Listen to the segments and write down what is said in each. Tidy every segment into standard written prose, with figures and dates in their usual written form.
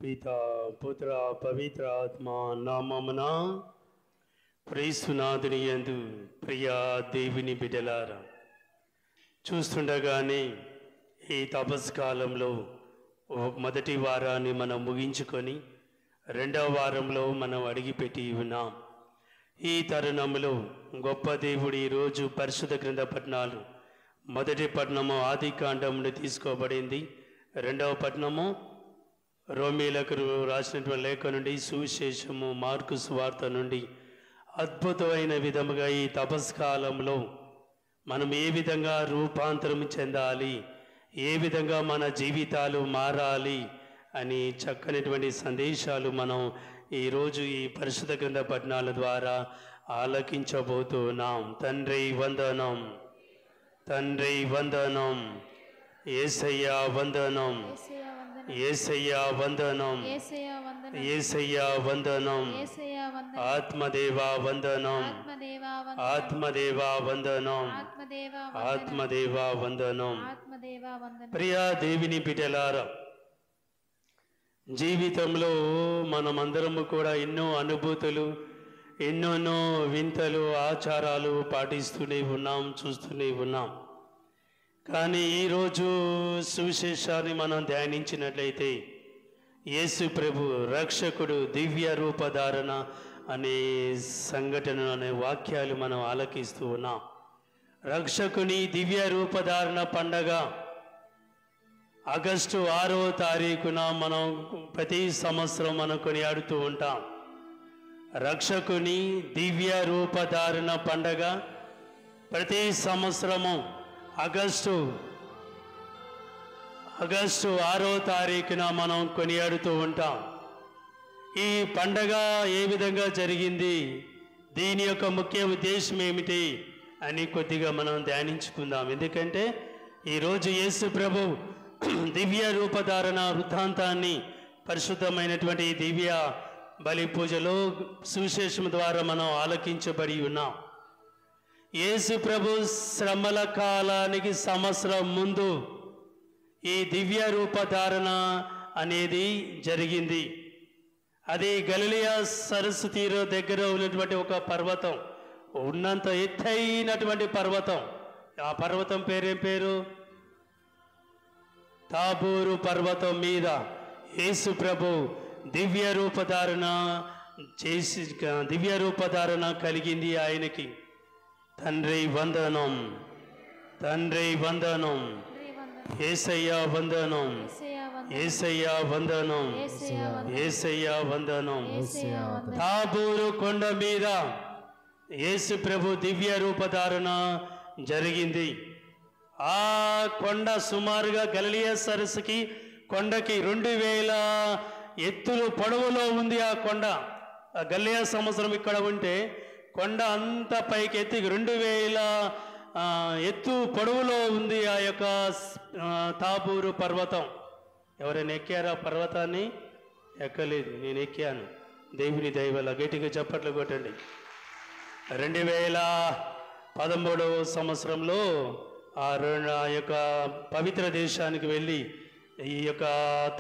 పితా పుత్ర పవిత్ర ఆత్మ నామమున క్రీస్తునాథుని యందు ప్రియ దేవుని బిడ్డలారా, చూస్తుండగానే ఈ తపస్కాలంలో మొదటి వారాన్ని మనం ముగించుకొని రెండవ వారంలో మనం అడిగిపెట్టి ఉన్నాం. ఈ తరుణంలో గొప్ప దేవుడు ఈరోజు పరిశుద్ధ గ్రంథ పట్టణాలు, మొదటి పట్టణము ఆది కాండమును తీసుకోబడింది, రెండవ పట్టణము రోమీలకు రాసినటువంటి లేఖ నుండి, సువిశేషము మార్కు సువార్త నుండి అద్భుతమైన విధముగా ఈ తపస్కాలంలో మనం ఏ విధంగా రూపాంతరం చెందాలి, ఏ విధంగా మన జీవితాలు మారాలి అని చక్కనిటువంటి సందేశాలు మనం ఈరోజు ఈ పరిశుద్ధ గ్రంథ పఠనాల ద్వారా ఆలకించబోతున్నాం. తండ్రి వందనం, తండ్రి వందనం, యేసయ్యా వందనం, యేసయ్యా వందనం, యేసయ్యా వందనం, ఆత్మదేవా వందనం, ఆత్మదేవా వందనం, ఆత్మదేవా వందనం. ప్రియా దేవుని బిడ్డలారా, జీవితంలో మనమందరము కూడా ఎన్నో అనుభూతులు, ఎన్నోనో వింతలు, ఆచారాలు పాటిస్తూనే ఉన్నాం, చూస్తూనే ఉన్నాం. కానీ ఈరోజు సువిశేషాన్ని మనం ధ్యానించినట్లయితే యేసు ప్రభు రక్షకుడు దివ్య రూపధారణ అనే సంఘటన, అనే వాక్యాలు మనం ఆలకిస్తూ ఉన్నాం. రక్షకుని దివ్య రూపధారణ పండగ ఆగస్టు 6వ తారీఖున మనం ప్రతి సంవత్సరం మనం కొనియాడుతూ ఉంటాం. రక్షకుని దివ్య రూపధారణ పండగ ప్రతి సంవత్సరము ఆగస్టు 6వ తారీఖున మనం కొనియాడుతూ ఉంటాం. ఈ పండగ ఏ విధంగా జరిగింది, దీని యొక్క ముఖ్య ఉద్దేశం ఏమిటి అని కొద్దిగా మనం ధ్యానించుకుందాం. ఎందుకంటే ఈరోజు యేసు ప్రభు దివ్య రూపధారణ వృత్తాంతాన్ని పరిశుద్ధమైనటువంటి దివ్య బలి పూజలో సువిశేషం ద్వారా మనం ఆలకించబడి ఉన్నాం. యేసు ప్రభు శ్రమల కాలానికి సంవత్సరం ముందు ఈ దివ్య రూపధారణ అనేది జరిగింది. అది గలిలయ సరస్సు తీరు దగ్గర ఉన్నటువంటి ఒక పర్వతం, ఉన్నంత ఎత్తైనటువంటి పర్వతం. ఆ పర్వతం పేరేం పేరు? తాబోరు పర్వతం మీద యేసు ప్రభు దివ్య రూపధారణ చేసి, దివ్య రూపధారణ కలిగింది ఆయనకి. తండ్రి వందనం, తండ్రి వందనం, యేసయ్యా వందనం, యేసయ్యా వందనం, యేసయ్యా వందనం. తాబోరు కొండ మీద యేసు ప్రభు దివ్య రూపధారణ జరిగింది. ఆ కొండ సుమారుగా గలిలయ సరస్సుకి కొండకి 2000 ఎత్తులు పొడవులో ఉంది. ఆ కొండ గలిలయ సంవత్సరం ఇక్కడ ఉంటే కొండ అంత పైకి ఎత్తి 2000 ఎత్తు పొడవులో ఉంది ఆ యొక్క తాబోరు పర్వతం. ఎవరైనా ఎక్కారా పర్వతాన్ని? ఎక్కలేదు, నేను ఎక్కాను. దేవుని దయవల్ల గట్టిగా చప్పట్లు కొట్టండి. 2013వ సంవత్సరంలో ఆ యొక్క పవిత్ర దేశానికి వెళ్ళి ఈ యొక్క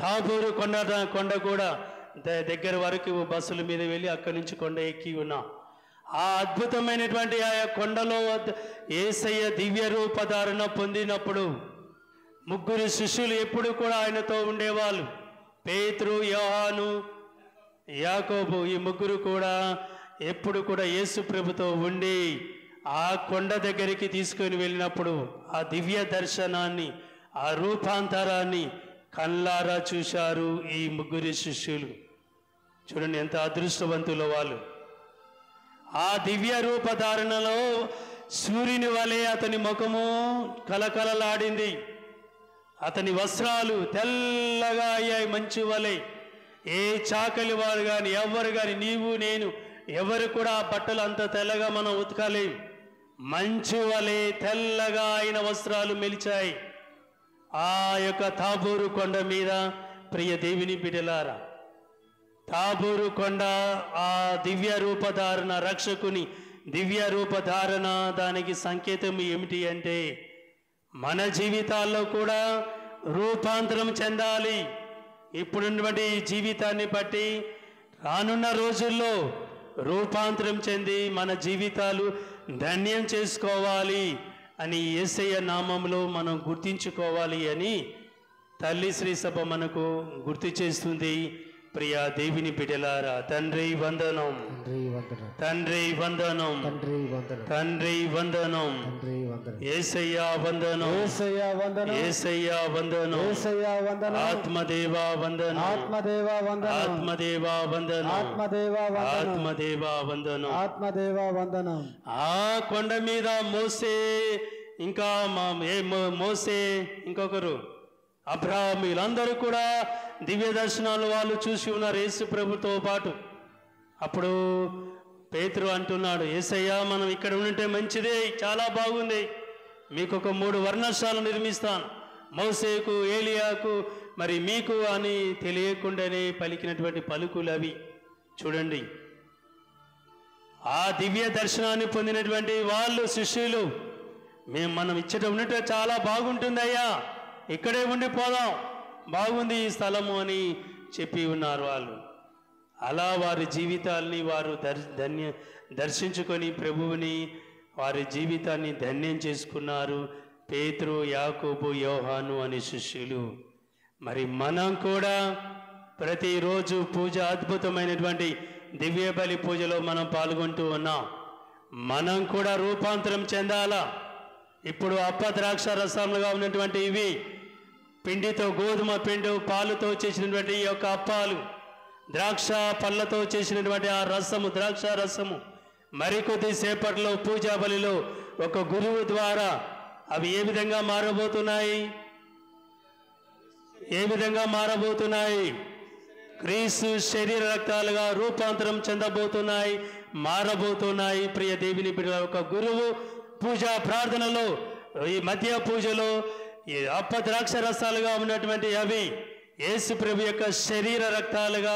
తాబోరు కొండ కూడా దగ్గర వరకు బస్సుల మీద వెళ్ళి అక్కడి నుంచి కొండ ఎక్కి ఉన్నాం. ఆ అద్భుతమైనటువంటి ఆ కొండలో యేసయ్య దివ్య రూపధారణ పొందినప్పుడు 3 శిష్యులు ఎప్పుడు కూడా ఆయనతో ఉండేవాళ్ళు. పేతురు, యోహాను, యాకోబు, ఈ 3 కూడా ఎప్పుడు కూడా యేసు ప్రభుతో ఉండి ఆ కొండ దగ్గరికి తీసుకొని వెళ్ళినప్పుడు ఆ దివ్య దర్శనాన్ని, ఆ రూపాంతరాన్ని కళ్ళారా చూశారు ఈ 3 శిష్యులు. చూడండి ఎంత అదృష్టవంతులు వాళ్ళు. ఆ దివ్య రూపధారణలో సూర్యుని వలె అతని ముఖము కలకలలాడింది. అతని వస్త్రాలు తెల్లగా అయ్యాయి, మంచు వలె. ఏ చాకలి వారు కానీ, ఎవరు కానీ, నీవు నేను ఎవరు కూడా ఆ బట్టలు అంత తెల్లగా మనం ఉతకలేం. మంచు వలె తెల్లగా ఆయన వస్త్రాలు మెలిచాయి ఆ యొక్క తాబోరు కొండ మీద. ప్రియ దేవుని బిడ్డలారా, తాబోరు కొండ ఆ దివ్య రూపధారణ, రక్షకుని దివ్య రూపధారణ, దానికి సంకేతం ఏమిటి అంటే మన జీవితాల్లో కూడా రూపాంతరం చెందాలి. ఇప్పుడున్నటువంటి జీవితాన్ని బట్టి రానున్న రోజుల్లో రూపాంతరం చెంది మన జీవితాలు ధన్యం చేసుకోవాలి అని యేసయ్య నామంలో మనం గుర్తించుకోవాలి అని తల్లి శ్రీ సభ మనకు గుర్తు చేస్తుంది. ప్రియా దేవుని బిడ్డలారా, తండ్రి వందనం, తండ్రి వందనం, తండ్రి వందనం, యేసయ్య వందనం, యేసయ్య వందనం, ఆత్మదేవా వందనం, ఆత్మదేవా వందనం, ఆత్మదేవా వందనం. ఆ కొండ మీద మోసే, ఇంకా మోసే, ఇంకొకరు అబ్రహాము, వీళ్ళందరూ కూడా దివ్య దర్శనాలు వాళ్ళు చూసి ఉన్నారు యేసు ప్రభుతో పాటు. అప్పుడు పేతురు అంటున్నాడు, యేసయ్యా మనం ఇక్కడ ఉంటే మంచిదే, చాలా బాగుంది, మీకు ఒక 3 వర్ణశాలను నిర్మిస్తాను, మోసేకు, ఏలియాకు, మరి మీకు అని తెలియకుండానే పలికినటువంటి పలుకులు అవి. చూడండి, ఆ దివ్య దర్శనాన్ని పొందినటువంటి వాళ్ళు శిష్యులు, మనం ఇచ్చట ఉన్నట్టు చాలా బాగుంటుందయ్యా, ఇక్కడే ఉండిపోదాం, బాగుంది ఈ స్థలము అని చెప్పి ఉన్నారు వాళ్ళు. అలా వారి జీవితాల్ని వారు దర్శించుకొని ప్రభువుని వారి జీవితాన్ని ధన్యం చేసుకున్నారు. పేతురు, యాకోబు, యోహాను అనే శిష్యులు. మరి మనం కూడా ప్రతిరోజు పూజ, అద్భుతమైనటువంటి దివ్య బలి పూజలో మనం పాల్గొంటూ ఉన్నాం. మనం కూడా రూపాంతరం చెందాలా. ఇప్పుడు ద్రాక్ష రసములుగా ఉన్నటువంటి ఇవి పిండితో, గోధుమ పిండి, పాలుతో చేసినటువంటి ఈ యొక్క అప్పాలు, ద్రాక్ష పళ్ళతో చేసినటువంటి ఆ రసము, ద్రాక్ష రసము, మరికొద్ది సేపట్లో పూజా బలిలో ఒక గురువు ద్వారా అవి ఏ విధంగా మారబోతున్నాయి, ఏ విధంగా మారబోతున్నాయి? క్రీస్తు శరీర రక్తాలుగా రూపాంతరం చెందబోతున్నాయి, మారబోతున్నాయి. ప్రియ దేవుని బిడ్డల, ఒక గురువు పూజా ప్రార్థనలో, ఈ మధ్య పూజలో ఈ ద్రాక్ష రసాలుగా ఉన్నటువంటి అవి యేసు ప్రభు యొక్క శరీర రక్తాలుగా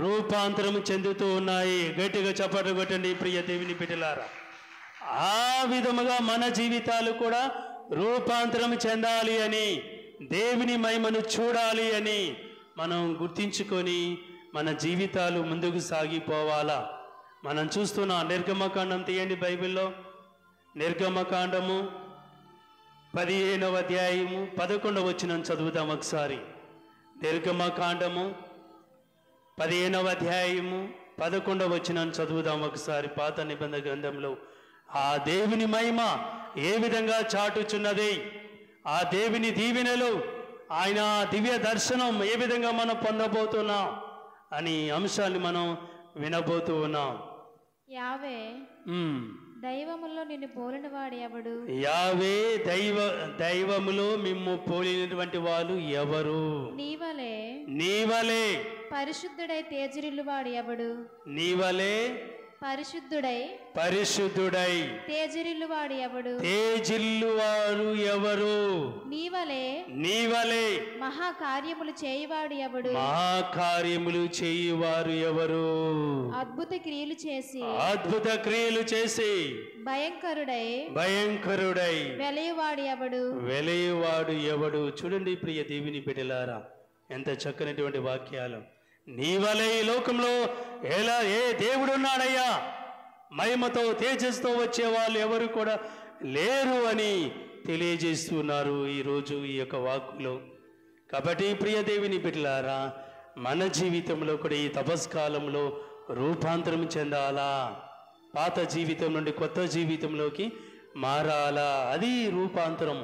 రూపాంతరం చెందుతూ ఉన్నాయి. గట్టిగా చప్పట్లు కొట్టండి ప్రియ దేవుని బిడ్డలారా. ఆ విధముగా మన జీవితాలు కూడా రూపాంతరం చెందాలి అని, దేవుని మహిమను చూడాలి అని మనం గుర్తించుకొని మన జీవితాలు ముందుకు సాగిపోవాలా. మనం చూస్తున్నాం, నిర్గమకాండం తీయండి బైబిల్లో. నిర్గమకాండము 15వ అధ్యాయము 11వ వచనం చదువుదాం ఒకసారి. నిర్గమకాండము 15వ అధ్యాయము 11వ వచనం చదువుదాం ఒకసారి. పాత నిబంధన గ్రంథంలో ఆ దేవుని మహిమ ఏ విధంగా చాటుచున్నది, ఆ దేవుని దీవెనలు, ఆయన దివ్య దర్శనం ఏ విధంగా మనం పొందబోతున్నాం అని అంశాన్ని మనం వినబోతూ ఉన్నాం. యావే దైవములో నిన్ను పోలిన వాడు ఎవడు? యావే దైవములో మిమ్ము పోలినటువంటి వాళ్ళు ఎవరు? నీవలే పరిశుద్ధుడై తేజరిల్లు వాడు ఎవడు? నీవలే పరిశుద్ధుడై తేజరిల్లు వాడు ఎవరు? నీవలే మహాకార్యములు చేయువాడు ఎవరు? అద్భుత క్రియలు చేసి భయంకరుడై వెలయువాడు ఎవడు? చూడండి ప్రియ దేవుని బిడ్డలారా, ఎంత చక్కనటువంటి వాక్యాలు. నీవలే ఈ లోకంలో ఏ దేవుడు ఉన్నాడయ్యా, మహిమతో తేజస్తో వచ్చే వాళ్ళు ఎవరు కూడా లేరు అని తెలియజేస్తున్నారు ఈరోజు ఈ యొక్క వాక్కులో. కాబట్టి ప్రియ దేవుని బిడ్డలారా, మన జీవితంలో కూడా ఈ తపస్కాలంలో రూపాంతరం చెందాలా, పాత జీవితం నుండి కొత్త జీవితంలోకి మారాలా. అది రూపాంతరం.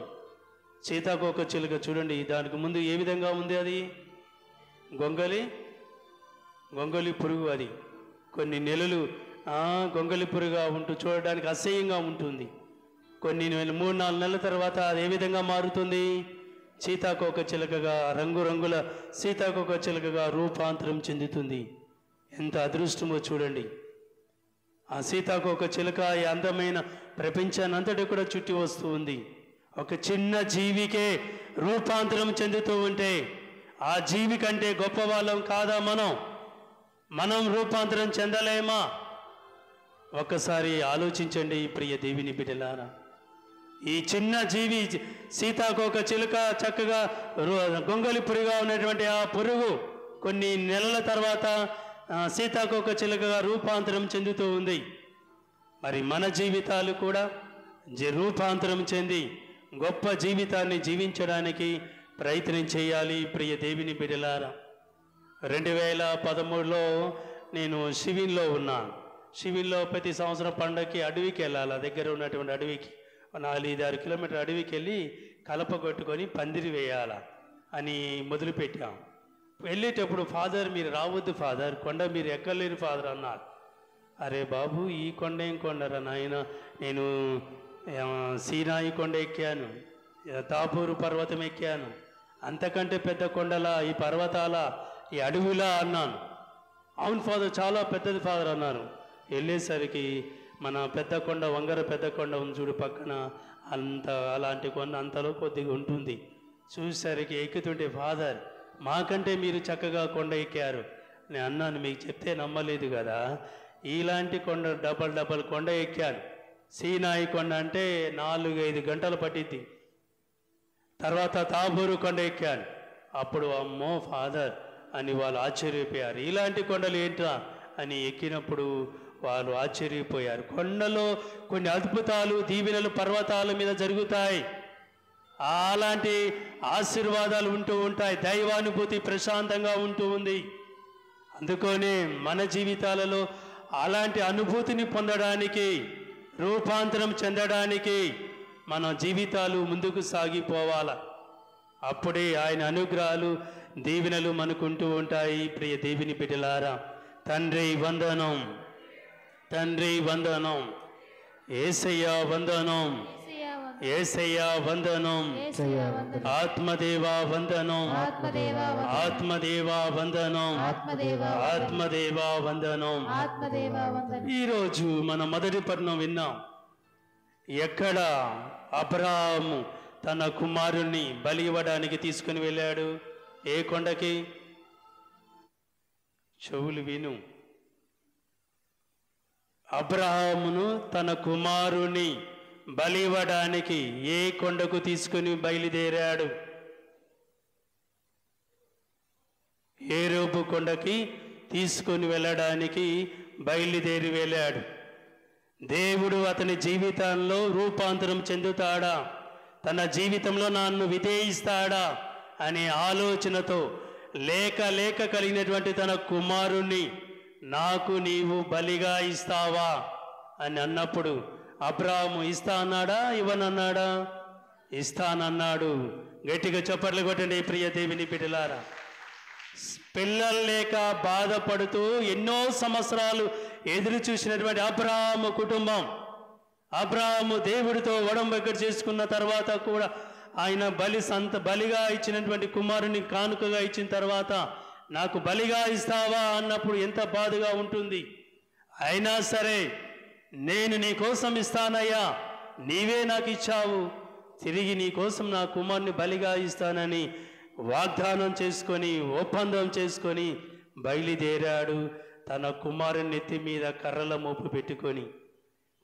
సీతాకోక చిలుక చూడండి, దానికి ముందు ఏ విధంగా ఉంది? అది గొంగలి పురుగు. అది కొన్ని నెలలు గొంగలి పురుగుగా ఉంటూ చూడడానికి అసహ్యంగా ఉంటుంది. కొన్ని 3-4 నెలల తర్వాత అది ఏ విధంగా మారుతుంది? సీతాకోక చిలుకగా, రంగురంగుల సీతాకోక చిలుకగా రూపాంతరం చెందుతుంది. ఎంత అదృష్టమో చూడండి. ఆ సీతాకోక చిలుక ఈ అందమైన ప్రపంచాన్ని అంతటి కూడా చుట్టి వస్తూ ఉంది. ఒక చిన్న జీవికే రూపాంతరం చెందుతూ ఉంటే ఆ జీవి కంటే గొప్ప వాళ్ళం కాదా? మనం రూపాంతరం చెందలేమా? ఒక్కసారి ఆలోచించండి ప్రియ దేవుని బిడ్డలారా. ఈ చిన్న జీవి సీతాకోక చిలుక చక్కగా గొంగలి పురుగుగా ఉన్నటువంటి ఆ పురుగు కొన్ని నెలల తర్వాత సీతాకోక చిలుకగా రూపాంతరం చెందుతూ ఉంది. మరి మన జీవితాలు కూడా రూపాంతరం చెంది గొప్ప జీవితాన్ని జీవించడానికి ప్రయత్నం చేయాలి. ప్రియ దేవుని బిడ్డలారా, 2013లో నేను షివిన్లో ఉన్నాను. షివిన్లో ప్రతి సంవత్సరం పండగకి అడవికి వెళ్ళాలి. దగ్గర ఉన్నటువంటి అడవికి 4-6 కిలోమీటర్ అడవికి వెళ్ళి కలప కొట్టుకొని పందిరి వేయాలా అని మొదలుపెట్టాం. వెళ్ళేటప్పుడు ఫాదర్ మీరు రావద్దు ఫాదర్, కొండ మీరు ఎక్కలేరు ఫాదర్ అన్నారు. అరే బాబు ఈ కొండ ఏం కొండరా నాయన, నేను సీనాయి కొండ ఎక్కాను, తాపూరు పర్వతం ఎక్కాను, అంతకంటే పెద్ద కొండలా ఈ పర్వతాల ఈ అడవిలా అన్నాను. అవును ఫాదర్ చాలా పెద్దది ఫాదర్ అన్నారు. వెళ్ళేసరికి మన పెద్ద కొండ వంగర పెద్ద కొండ ఉంది చూడు పక్కన, అలాంటి కొండ అంతలో కొద్దిగా ఉంటుంది. చూసేసరికి ఎక్కుతుంటే ఫాదర్ మాకంటే మీరు చక్కగా కొండ ఎక్కారు. నేను అన్నాను మీకు చెప్తే నమ్మలేదు కదా, ఇలాంటి కొండ డబల్ కొండ ఎక్కాను. సీనాయి కొండ అంటే 4-5 గంటలు పట్టిద్ది. తర్వాత తాబూరు కొండ ఎక్కాను. అప్పుడు అమ్మో ఫాదర్ అని వాళ్ళు ఆశ్చర్యపోయారు. ఇలాంటి కొండలు ఏంట్రా అని ఎక్కినప్పుడు వాళ్ళు ఆశ్చర్యపోయారు. కొండలో కొన్ని అద్భుతాలు దీవెనలు పర్వతాల మీద జరుగుతాయి. అలాంటి ఆశీర్వాదాలు ఉంటూ ఉంటాయి. దైవానుభూతి ప్రశాంతంగా ఉంటూ ఉంది. అందుకనే మన జీవితాలలో అలాంటి అనుభూతిని పొందడానికి, రూపాంతరం చెందడానికి మన జీవితాలు ముందుకు సాగిపోవాల. అప్పుడే ఆయన అనుగ్రహాలు దీవెనలు మనకుంటూ ఉంటాయి. ప్రియ దేవుని బిడ్డలారా, తండ్రి వందనం, తండ్రి వందనం, యేసయ్యా వందనం, యేసయ్యా వందనం, ఆత్మదేవా వందనం, ఆత్మదేవా వందనం, ఆత్మదేవా వందనం. ఈరోజు మన మొదటి పర్ణం విన్నాం. ఎక్కడ అబ్రాహాము తన కుమారుణ్ణి బలి ఇవ్వడానికి తీసుకుని వెళ్ళాడు? ఏ కొండకి? చెవులు విను. అబ్రాహామును తన కుమారుని బలి ఇవ్వడానికి ఏ కొండకు తీసుకుని బయలుదేరాడు? ఏరోబు కొండకి తీసుకుని వెళ్ళడానికి బయలుదేరి వెళ్ళాడు. దేవుడు అతని జీవితంలో రూపాంతరం చెందుతాడా, తన జీవితంలో నన్ను విధేయిస్తాడా అనే ఆలోచనతో లేక కలిగినటువంటి తన కుమారుణ్ణి నాకు నీవు బలిగా ఇస్తావా అని అన్నప్పుడు అబ్రాహాము ఇస్తా అన్నాడా, ఇవ్వనన్నాడా? ఇస్తానన్నాడు. గట్టిగా చప్పట్లు కొట్టండి ప్రియ దేవుని బిడ్డలారా. పిల్లలు లేక బాధపడుతూ ఎన్నో సంవత్సరాలు ఎదురు చూసినటువంటి అబ్రాహాము కుటుంబం, అబ్రాహాము దేవుడితో ఒడంబడిక చేసుకున్న తర్వాత కూడా ఆయన బలిగా ఇచ్చినటువంటి కుమారుని కానుకగా ఇచ్చిన తర్వాత నాకు బలిగా ఇస్తావా అన్నప్పుడు ఎంత బాధగా ఉంటుంది. అయినా సరే నేను నీ కోసం ఇస్తానయ్యా, నీవే నాకు ఇచ్చావు, తిరిగి నీ కోసం నా కుమారుని బలిగా ఇస్తానని వాగ్దానం చేసుకొని ఒప్పందం చేసుకొని బయలుదేరాడు. తన కుమారుని నెత్తి మీద కర్రల మోపు పెట్టుకొని,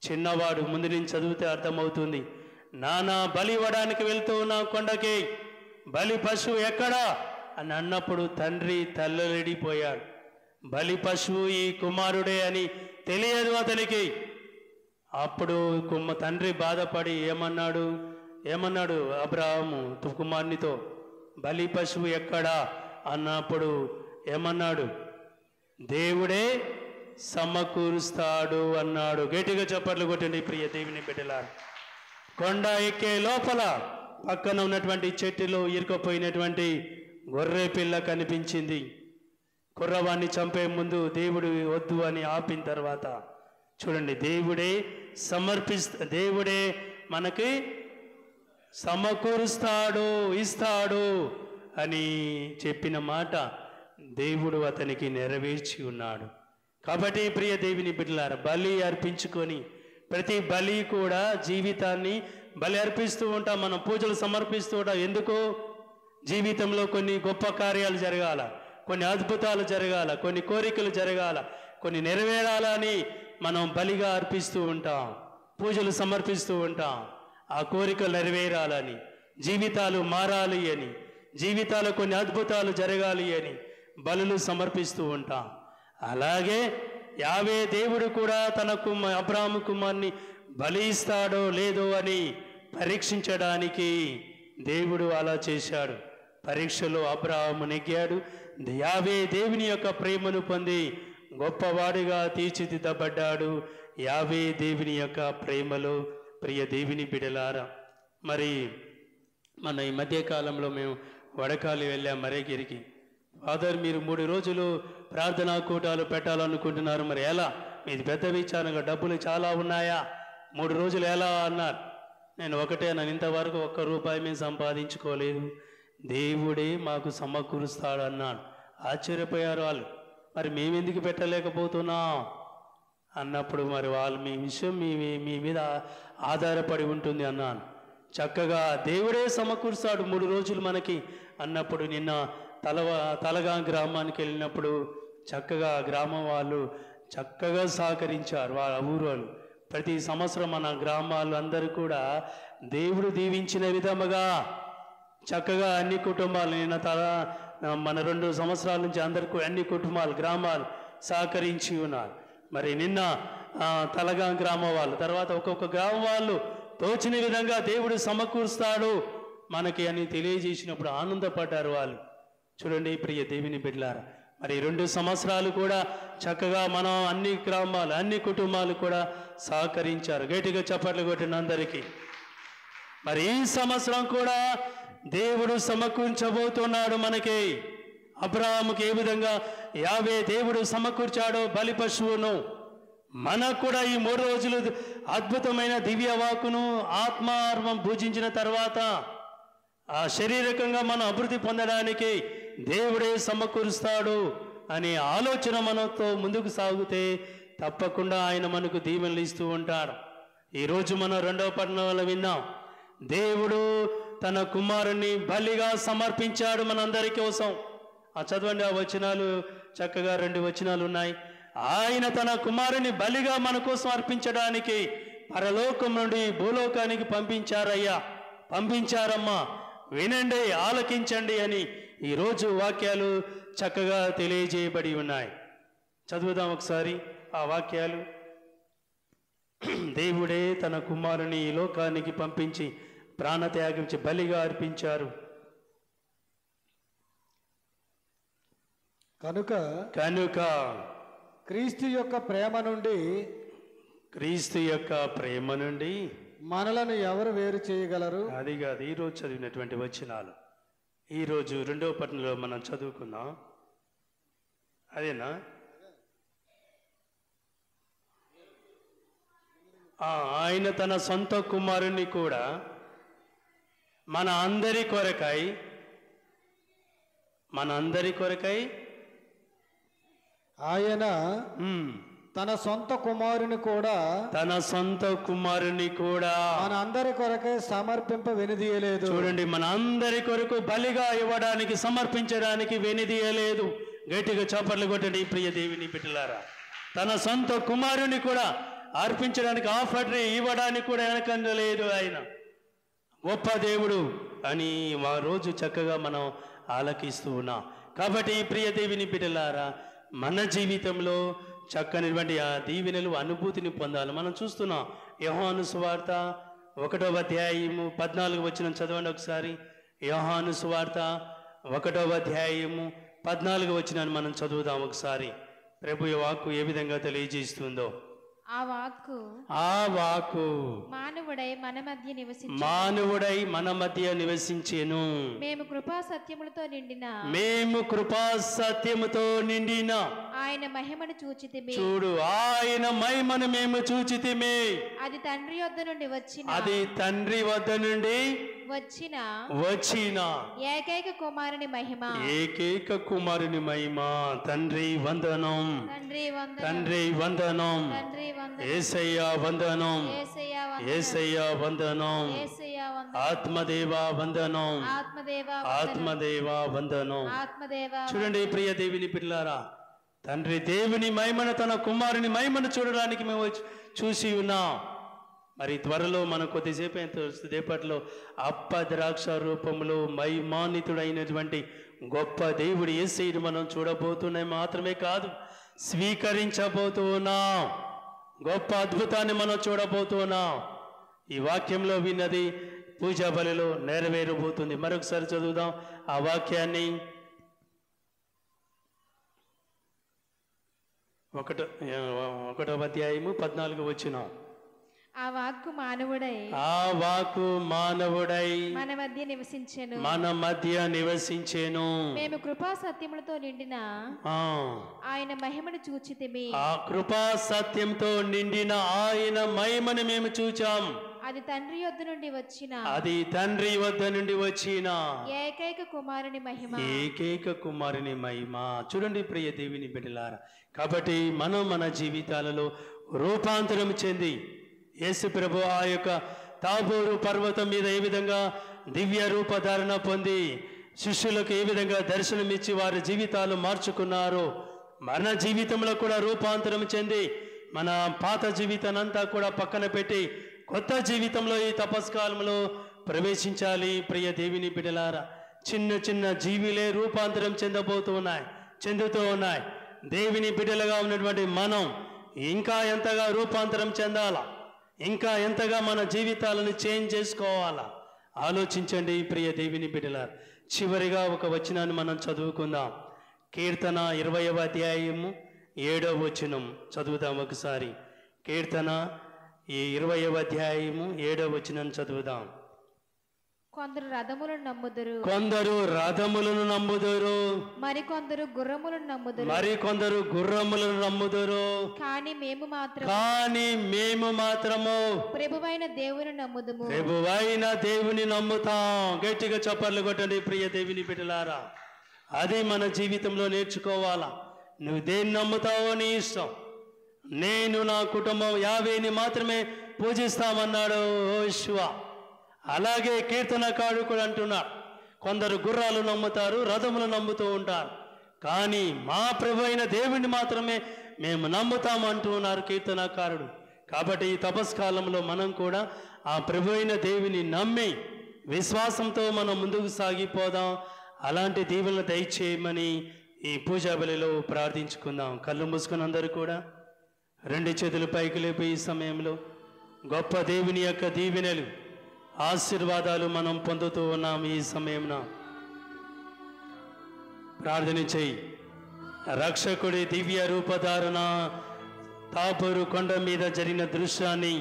చిన్నవాడు ముందు నుంచి చదివితే అర్థమవుతుంది, నానా బలి ఇవ్వడానికి వెళ్తూ నా కొండకి, బలి పశువు ఎక్కడా అని అన్నప్పుడు తండ్రి తల్లడిపోయాడు. బలి పశువు ఈ కుమారుడే అని తెలియదు అతనికి. అప్పుడు తండ్రి బాధపడి ఏమన్నాడు అబ్రాహాము కుమారునితో, బలి పశువు ఎక్కడా అన్నప్పుడు ఏమన్నాడు? దేవుడే సమకూరుస్తాడు అన్నాడు. గట్టిగా చప్పట్లు కొట్టండి ప్రియ దేవుని బిడ్డలారా. కొండ ఎక్కే లోపల పక్కన ఉన్నటువంటి చెట్టులో ఇరుకపోయినటువంటి గొర్రె పిల్ల కనిపించింది. కుర్రవాణ్ణి చంపే ముందు దేవుడు వద్దు అని ఆపిన తర్వాత చూడండి, దేవుడే మనకి సమకూరుస్తాడు, ఇస్తాడు అని చెప్పిన మాట దేవుడు అతనికి నెరవేర్చి ఉన్నాడు. కాబట్టి ప్రియ దేవుని బిడ్డలారా, బలి అర్పించుకొని, ప్రతి బలి కూడా జీవితాన్ని బలి అర్పిస్తూ ఉంటాం, మనం పూజలు సమర్పిస్తూ ఉంటాం. ఎందుకు? జీవితంలో కొన్ని గొప్ప కార్యాలు జరగాల, కొన్ని అద్భుతాలు జరగాల, కొన్ని కోరికలు జరగాల, కొన్ని నెరవేరాలని మనం బలిగా అర్పిస్తూ ఉంటాం, పూజలు సమర్పిస్తూ ఉంటాం. ఆ కోరికలు నెరవేరాలని, జీవితాలు మారాలి అని, జీవితాలు కొన్ని అద్భుతాలు జరగాలి అని బలులు సమర్పిస్తూ ఉంటాం. అలాగే యావే దేవుడు కూడా తన అబ్రాహాము కుమార్ని బలి ఇస్తాడో లేదో అని పరీక్షించడానికి దేవుడు అలా చేశాడు. పరీక్షలో అబ్రాహాము నెగ్గాడు. యావే దేవుని యొక్క ప్రేమను పొంది గొప్పవాడిగా తీర్చిదిద్దబడ్డాడు. యావే దేవుని యొక్క ప్రేమలో ప్రియ దేవుని బిడలారా, మరి మన ఈ మధ్యకాలంలో మేము వడకాలి వెళ్ళాం మరేగిరికి. ఫాదర్, మీరు 3 రోజులు ప్రార్థనా కూటాలు పెట్టాలనుకుంటున్నారు, మరి ఎలా? మీది పెద్ద విచారంగా డబ్బులు చాలా ఉన్నాయా? 3 రోజులు ఎలా అన్నారు. నేను ఒకటే, నన్ను ఇంతవరకు ఒక్క రూపాయి మేము సంపాదించుకోలేదు, దేవుడే మాకు సమకూరుస్తాడు అన్నాను. ఆశ్చర్యపోయారు వాళ్ళు. మరి మేమెందుకు పెట్టలేకపోతున్నాం అన్నప్పుడు, మరి వాళ్ళు మీ విషయం మీ మీద ఆధారపడి ఉంటుంది అన్నాను. చక్కగా దేవుడే సమకూరుస్తాడు 3 రోజులు మనకి అన్నప్పుడు, నిన్న తలగా గ్రామానికి వెళ్ళినప్పుడు చక్కగా గ్రామం వాళ్ళు చక్కగా సహకరించారు. వాళ్ళ ఊరు వాళ్ళు ప్రతి సంవత్సరం మన గ్రామాలు అందరూ కూడా దేవుడు దీవించిన విధముగా చక్కగా అన్ని కుటుంబాలు, నిన్న మన 2 సంవత్సరాల నుంచి అందరికీ అన్ని కుటుంబాలు గ్రామాలు సహకరించి ఉన్నారు. మరి నిన్న తలగా గ్రామం వాళ్ళు, తర్వాత ఒక్కొక్క గ్రామం వాళ్ళు తోచిన విధంగా దేవుడు సమకూరుస్తాడు మనకి అని తెలియజేసినప్పుడు ఆనందపడ్డారు వాళ్ళు. చూడండి ప్రియ దేవుని బిడ్డలారా, మరి 2 సంవత్సరాలు కూడా చక్కగా మనం అన్ని గ్రామాలు అన్ని కుటుంబాలు కూడా సహకరించారు. గట్టిగా చప్పట్లు కొట్టిన అందరికీ. మరి ఈ సంవత్సరం కూడా దేవుడు సమకూర్చబోతున్నాడు మనకి. అబ్రాహాముకి ఏ విధంగా యావే దేవుడు సమకూర్చాడో బలి పశువును, మనకు కూడా ఈ 3 రోజులు అద్భుతమైన దివ్యవాకును ఆత్మార్వం పూజించిన తర్వాత ఆ శారీరకంగా మనం అభివృద్ధి పొందడానికి దేవుడే సమకూరుస్తాడు అనే ఆలోచన మనతో ముందుకు సాగితే తప్పకుండా ఆయన మనకు దీవెనలు ఇస్తూ ఉంటాడు. ఈరోజు మనం 2వ పట్టణంలో విన్నాం, దేవుడు తన కుమారుణ్ణి బలిగా సమర్పించాడు మనందరి కోసం. ఆ చదవండి, ఆ వచనాలు చక్కగా 2 వచనాలు ఉన్నాయి. ఆయన తన కుమారుని బలిగా మన కోసం అర్పించడానికి పరలోకం నుండి భూలోకానికి పంపించారమ్మా, వినండి, ఆలకించండి అని ఈరోజు వాక్యాలు చక్కగా తెలియజేయబడి ఉన్నాయి. చదువుదాం ఒకసారి ఆ వాక్యాలు. దేవుడే తన కుమారుని ఈ లోకానికి పంపించి ప్రాణత్యాగించి బలిగా అర్పించారు. కనుక క్రీస్తు యొక్క ప్రేమ నుండి మనలను ఎవరు వేరు చేయగలరు? అది కాదు ఈరోజు చదివినటువంటి వచనాలు. ఈరోజు 2వ పట్టణంలో మనం చదువుకున్నాం, అదేనా? ఆయన తన సొంత కుమారుని కూడా మన అందరి కొరకై ఆయన తన సొంత కుమారుని కూడా మన అందరి కొరకై సమర్పింప వెనుదీయలేదు. చూడండి, మన అందరి కొరకు బలిగా ఇవ్వడానికి సమర్పించడానికి వెనుదీయలేదు. గట్టిగా చప్పట్లు కొట్టండి ప్రియ దేవుని బిడ్డలారా. తన సొంత కుమారుని కూడా అర్పించడానికి, ఆఫర్ ఇవ్వడానికి కూడా వెనకండలేదు. ఆయన గొప్ప దేవుడు అని మా రోజు చక్కగా మనం ఆలకిస్తూ ఉన్నాం. కాబట్టి ప్రియ దేవుని బిడ్డలారా, మన జీవితంలో చక్కనిటువంటి ఆ దీవెనలు అనుభూతిని పొందాలి. మనం చూస్తున్నాం యోహాను సువార్త 1వ అధ్యాయము 14 వచనం చదవండి ఒకసారి. యోహాను సువార్త 1వ అధ్యాయము 14 వచనాన్ని మనం చదువుదాం ఒకసారి. ప్రభు వాక్కు ఏ విధంగా తెలియజేస్తుందో. ఆ వాక్కు మానవుడై మన మధ్య నివసించెను. మేము కృపా సత్యములతో నిండిన ఆయన మహిమను చూచితిమి. చూడు, ఆయన మహిమను మేము చూచితిమి. అది తండ్రి వద్ద నుండి వచ్చిన ఏకైక కుమారుని మహిమ. తండ్రి వందనం, యేసయ్యా వందనం, ఆత్మదేవా వందనం, చూడండి ప్రియ దేవుని పిల్లారా, తండ్రి దేవుని మహిమను, తన కుమారుని మహిమను చూడడానికి మేము చూసి ఉన్నాం. మరి త్వరలో మనం కొద్దిసేపట్లో అప్పద్రాక్ష రూపంలో మహిమాన్వితుడైనటువంటి గొప్ప దేవుడు యేసయ్యను మనం చూడబోతున్నాయి మాత్రమే కాదు, స్వీకరించబోతున్నాం. గొప్ప అద్భుతాన్ని మనం చూడబోతున్నాం. ఈ వాక్యంలో విన్నది పూజా బలిలో నెరవేరబోతుంది. మరొకసారి చదువుదాం ఆ వాక్యాన్ని. ఒకటో అధ్యాయము 14 వచనం. ఆ వాక్కు మానవుడై మన మధ్య నివసించెను. మేము కృపా సత్యములతో నిండిన ఆయన మహిమను చూచితిమి. ఆ కృపా సత్యంతో నిండిన ఆయన మహిమను మేము చూచాం. అది తండ్రి వద్ద నుండి వచ్చిన ఏకైక కుమారుని మహిమ. చూడండి ప్రియ దేవుని బిడ్డలారా, కాబట్టి మనం మన జీవితాలలో రూపాంతరం చెంది యేసు ప్రభు ఆ యొక్క తాబోరు పర్వతం మీద ఏ విధంగా దివ్య రూపధారణ పొంది శిష్యులకు ఏ విధంగా దర్శనమిచ్చి వారి జీవితాలు మార్చుకున్నారో, మన జీవితంలో కూడా రూపాంతరం చెంది మన పాత జీవితానంతా కూడా పక్కన పెట్టి కొత్త జీవితంలో ఈ తపస్కాలంలో ప్రవేశించాలి. ప్రియ దేవుని బిడ్డలారా, చిన్న చిన్న జీవిలే రూపాంతరం చెందుతూ ఉన్నాయి. దేవుని బిడ్డలుగా ఉన్నటువంటి మనం ఇంకా ఎంతగా రూపాంతరం చెందాలా, ఇంకా ఎంతగా మన జీవితాలను చేంజ్ చేసుకోవాలా ఆలోచించండి ప్రియ దేవుని బిడ్డలారా. చివరిగా ఒక వచనాన్ని మనం చదువుకుందాం. కీర్తన 20వ అధ్యాయము 7వ వచనం చదువుదాం ఒకసారి. కీర్తన 20వ అధ్యాయము 7వ వచనం చదువుదాం. కొందరు రథములను నమ్ముదురు, మరికొందరు గుర్రములను నమ్ముదురు, కానీ మేము మాత్రము ప్రభువైన దేవుని నమ్ముతాం. గట్టిగా చప్పట్లు కొట్టండి ప్రియ దేవుని బిడ్డలారా. అది మన జీవితంలో నేర్చుకోవాలా. నువ్వు దేన్ని నమ్ముతావో నీ ఇష్టం. నేను నా కుటుంబం యావేని మాత్రమే పూజిస్తామన్నాడు యెహోషువ. అలాగే కీర్తనకారుడు కూడా అంటున్నాడు, కొందరు గుర్రాలు నమ్ముతారు, రథములు నమ్ముతూ ఉంటారు, కానీ మా ప్రభు అయిన దేవుణ్ణి మాత్రమే మేము నమ్ముతామంటున్నారు కీర్తనకారుడు. కాబట్టి ఈ తపస్కాలంలో మనం కూడా ఆ ప్రభు అయిన దేవుని నమ్మి విశ్వాసంతో మనం ముందుకు సాగిపోదాం. అలాంటి దీవెనలు దయచేయమని ఈ పూజా బలిలో ప్రార్థించుకుందాం. కళ్ళు మూసుకుని అందరూ కూడా 2 చేతులు పైకి లేపి ఈ సమయంలో గొప్ప దేవుని యొక్క దీవెనలు ఆశీర్వాదాలు మనం పొందుతూ ఉన్నాం. ఈ సమయంలో ప్రార్థన చేయి. రక్షకుడి దివ్య రూపధారణ తాబోరు కొండ మీద జరిగిన దృశ్యాన్ని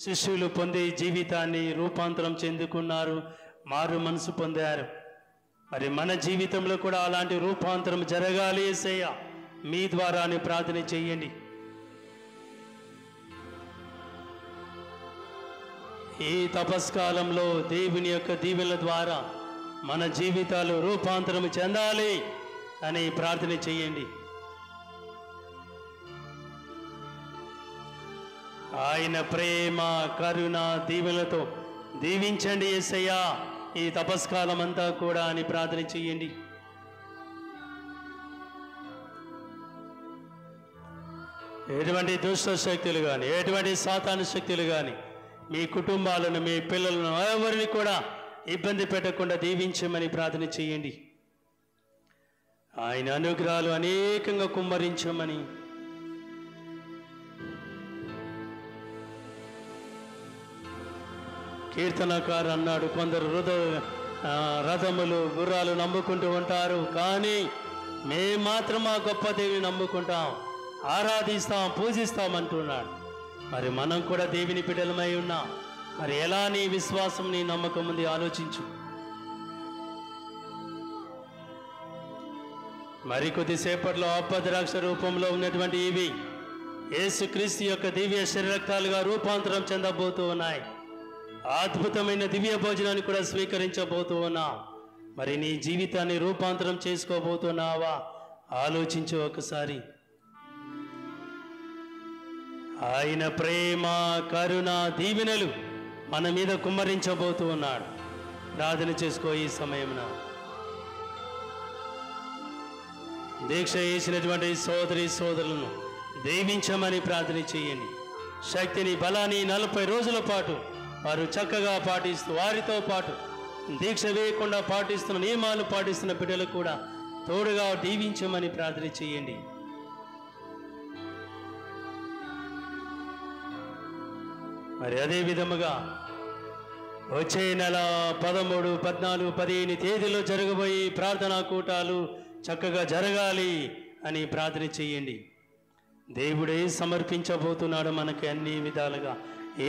శిష్యులు పొంది జీవితాన్ని రూపాంతరం చెందుకున్నారు, మారు మనసు పొందారు. మరి మన జీవితంలో కూడా అలాంటి రూపాంతరం జరగాలి యేసయ్య మీ ద్వారా అని ప్రార్థన చేయండి. ఈ తపస్కాలంలో దేవుని యొక్క దీవెనల ద్వారా మన జీవితాలు రూపాంతరం చెందాలి అని ప్రార్థన చేయండి. ఆయన ప్రేమ కరుణ దీవెనలతో దీవించండి యేసయ్య ఈ తపస్కాలం అంతా కూడా అని ప్రార్థన చేయండి. ఎటువంటి దుష్ట శక్తులు కానీ, ఎటువంటి సాతాను శక్తులు కానీ మీ కుటుంబాలను, మీ పిల్లలను, ఎవరిని కూడా ఇబ్బంది పెట్టకుండా దీవించమని ప్రార్థన చేయండి. ఆయన అనుగ్రహాలు అనేకంగా కుమ్మరించమని. కీర్తనకారు అన్నాడు, కొందరు రథములు గుర్రాలు నమ్ముకుంటూ ఉంటారు, కానీ మేము మాత్రం ఆ గొప్ప దేవుని నమ్ముకుంటాం, ఆరాధిస్తాం, పూజిస్తాం అంటున్నాడు. మరి మనం కూడా దేవుని బిడ్డలమై ఉన్నాం. మరి ఎలా నీ విశ్వాసం, నీ నమ్మకం ఉంది ఆలోచించు. మరి కొద్దిసేపట్లో అప్పద్రాక్ష రూపంలో ఉన్నటువంటి ఇవి యేసుక్రీస్తు యొక్క దివ్య శరీరక్తాలుగా రూపాంతరం చెందబోతూ ఉన్నాయి. అద్భుతమైన దివ్య భోజనాన్ని కూడా స్వీకరించబోతూ ఉన్నాం. మరి నీ జీవితాన్ని రూపాంతరం చేసుకోబోతున్నావా ఆలోచించు ఒకసారి. ఆయన ప్రేమ కరుణ దీవెనలు మన మీద కుమ్మరించబోతూ ఉన్నాడు. ప్రార్థన చేసుకో ఈ సమయంలో. దీక్ష చేసినటువంటి సోదరులను దీవించమని ప్రార్థన చేయండి. శక్తిని, బలాన్ని 40 రోజుల పాటు వారు చక్కగా పాటిస్తూ, వారితో పాటు దీక్ష వేయకుండా పాటిస్తున్న, నియమాలు పాటిస్తున్న బిడ్డలకు కూడా తోడుగా దీవించమని ప్రార్థన చేయండి. మరి అదే విధముగా వచ్చే నెల 13, 14, 15 తేదీలో జరగబోయే ప్రార్థనా కూటాలు చక్కగా జరగాలి అని ప్రార్థన చేయండి. దేవుడే సమర్పించబోతున్నాడు మనకి అన్ని విధాలుగా.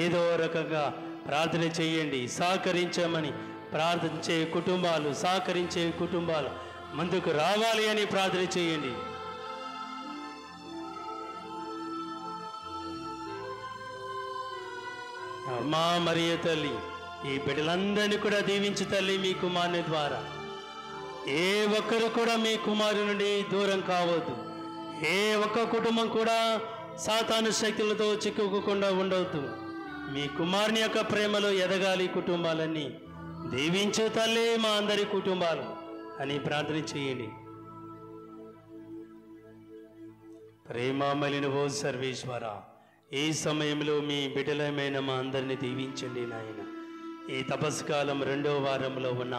ఏదో రకంగా ప్రార్థన చేయండి. సహకరించమని ప్రార్థించే కుటుంబాలు, సహకరించే కుటుంబాలు ముందుకు రావాలి అని ప్రార్థన చేయండి. అమ్మా మరియ తల్లి, ఈ బిడ్డలందరినీ కూడా దీవించు తల్లి. మీ కుమారుని ద్వారా ఏ ఒక్కరు కూడా మీ కుమారు నుండి దూరం కావద్దు. ఏ ఒక్క కుటుంబం కూడా సాతాను శక్తులతో చిక్కుకోకుండా ఉండవద్దు. మీ కుమారుని యొక్క ప్రేమలో ఎదగాలి కుటుంబాలన్నీ. దీవించు తల్లి మా అందరి కుటుంబాలు అని ప్రార్థన చేయండి. ప్రేమమలిన ఓ సర్వేశ్వర, ఈ సమయంలో మీ బిడ్డలమైన మా అందరినీ దీవించండి నాయన. ఈ తపస్కాలం 2వ వారంలో ఉన్న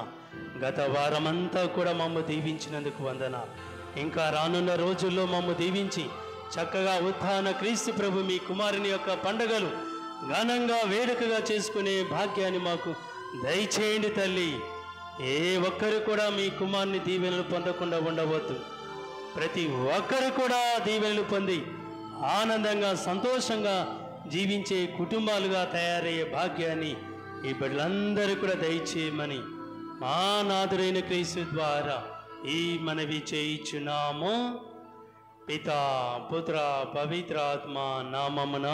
గత వారమంతా కూడా మమ్మ దీవించినందుకు వందనాలు. ఇంకా రానున్న రోజుల్లో మమ్మ దీవించి చక్కగా ఉత్థాన క్రీస్తు ప్రభు మీ కుమారుని యొక్క పండుగలు ఘనంగా వేడుకగా చేసుకునే భాగ్యాన్ని మాకు దయచేయండి తల్లి. ఏ ఒక్కరు కూడా మీ కుమారుని దీవెనలు పొందకుండా ఉండవద్దు. ప్రతి ఒక్కరు కూడా దీవెనలు పొంది ఆనందంగా, సంతోషంగా జీవించే కుటుంబాలుగా తయారయ్యే భాగ్యాన్ని ఈ బిడ్డలందరూ కూడా దయచేయమని మా నాథుడైన క్రీస్తు ద్వారా ఈ మనవి చేయించున్నాము. పితా, పుత్ర, పవిత్రాత్మ నామమున.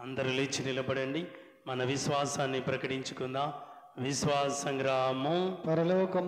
అందరూ లేచి నిలబడండి. మన విశ్వాసాన్ని ప్రకటించుకుందాం. విశ్వాస సంగ్రామం. పరలోకము